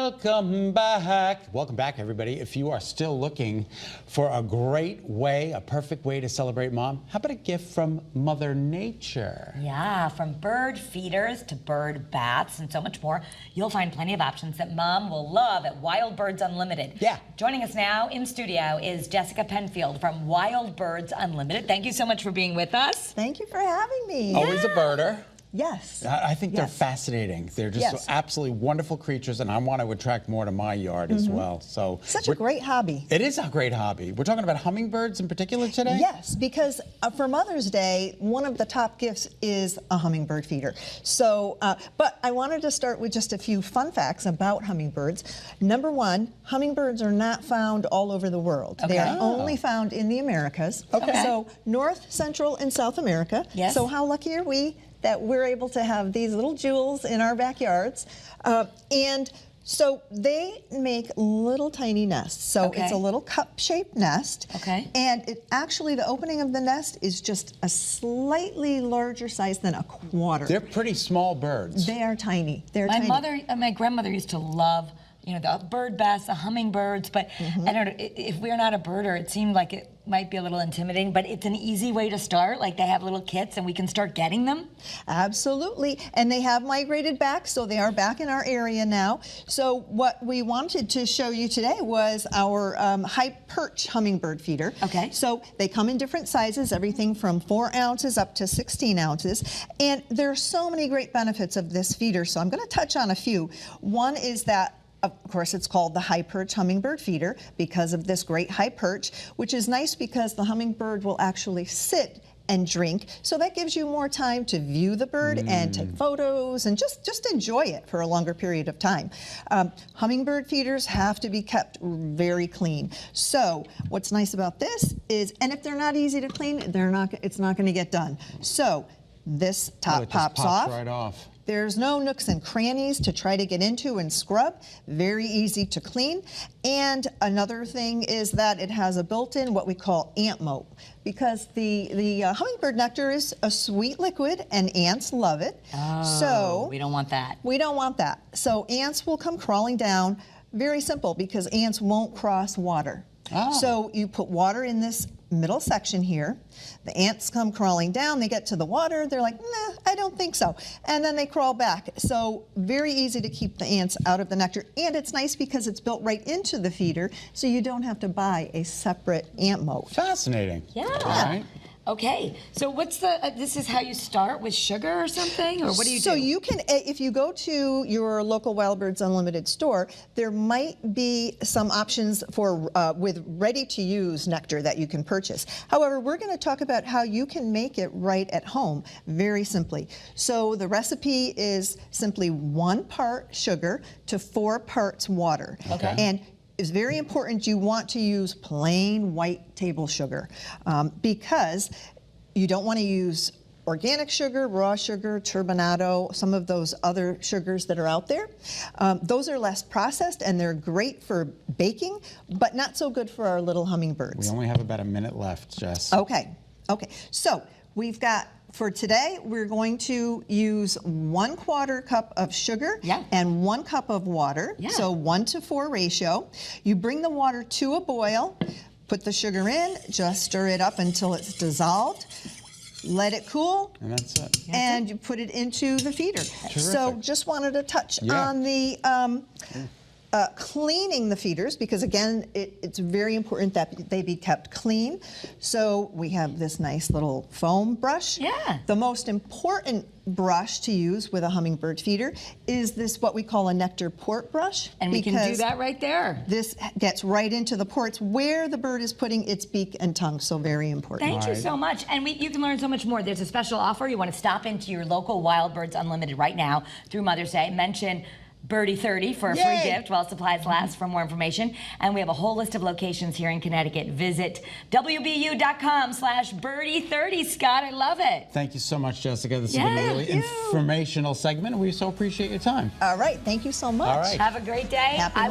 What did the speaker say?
Welcome back. Welcome back, everybody. If you are still looking for a great way, a perfect way to celebrate Mom, how about a gift from Mother Nature? Yeah, from bird feeders to bird baths and so much more, you'll find plenty of options that Mom will love at Wild Birds Unlimited. Yeah. Joining us now in studio is Jessica Penfield from Wild Birds Unlimited. Thank you so much for being with us. Thank you for having me. Always a birder. Yes. I think they're fascinating. They're just absolutely wonderful creatures, and I want to attract more to my yard as well. So such a great hobby. It is a great hobby. We're talking about hummingbirds in particular today? Yes, because for Mother's Day, one of the top gifts is a hummingbird feeder. So, but I wanted to start with just a few fun facts about hummingbirds. Number one, hummingbirds are not found all over the world. Okay. They are only found in the Americas. Okay. So North, Central, and South America. Yes. So how lucky are we that we're able to have these little jewels in our backyards. And so they make little tiny nests. So it's a little cup-shaped nest. Okay. And it actually, the opening of the nest is just a slightly larger size than a quarter. They're pretty small birds. They are tiny. They're tiny. My grandmother used to love, you know, the bird baths, the hummingbirds, but I don't know, if we're not a birder, it seemed like it might be a little intimidating, but it's an easy way to start. Like, they have little kits and we can start getting them. Absolutely, and they have migrated back, so they are back in our area now. So what we wanted to show you today was our high perch hummingbird feeder. Okay. So they come in different sizes, everything from 4 ounces up to 16 ounces, and there are so many great benefits of this feeder, so I'm going to touch on a few. One is that, of course, it's called the high perch hummingbird feeder because of this great high perch, which is nice because the hummingbird will actually sit and drink. So that gives you more time to view the bird and take photos and just enjoy it for a longer period of time. Hummingbird feeders have to be kept very clean. So what's nice about this is, and if they're not easy to clean, it's not going to get done. So this top pops off. Right off. There's no nooks and crannies to try to get into and scrub. Very easy to clean. And another thing is that it has a built-in what we call ant moat, because the hummingbird nectar is a sweet liquid and ants love it. Oh, so we don't want that. We don't want that. So ants will come crawling down. Very simple, because ants won't cross water. Oh. So you put water in this middle section here. The ants come crawling down, they get to the water, they're like, nah, I don't think so. And then they crawl back. So very easy to keep the ants out of the nectar. And it's nice because it's built right into the feeder, so you don't have to buy a separate ant moat. Fascinating. Yeah. All right. Okay, so what's the, this is how you start with sugar or something, or what do you do? So you can, if you go to your local Wild Birds Unlimited store, there might be some options for with ready-to-use nectar that you can purchase. However, we're going to talk about how you can make it right at home, very simply. So the recipe is simply 1 part sugar to 4 parts water. Okay. And it's very important you want to use plain white table sugar because you don't want to use organic sugar, raw sugar, turbinado, some of those other sugars that are out there. Those are less processed and they're great for baking, but not so good for our little hummingbirds. We only have about a minute left, Jess. Okay, so we've got, for today, we're going to use 1/4 cup of sugar and 1 cup of water, so 1 to 4 ratio. You bring the water to a boil, put the sugar in, just stir it up until it's dissolved, let it cool, And that's it. and you put it into the feeder. So just wanted to touch on the cleaning the feeders, because again, it's very important that they be kept clean. So we have this nice little foam brush. Yeah. The most important brush to use with a hummingbird feeder is this, what we call a nectar port brush. And we can do that right there. This gets right into the ports where the bird is putting its beak and tongue, so very important. Thank you so much. And you can learn so much more. There's a special offer. You want to stop into your local Wild Birds Unlimited right now through Mother's Day. Mention Birdie30 for a free gift while supplies last for more information. And we have a whole list of locations here in Connecticut. Visit WBU.com/Birdie30. Scott, I love it. Thank you so much, Jessica. This has been a really informational segment, and we so appreciate your time. All right, thank you so much. All right. Have a great day. Happy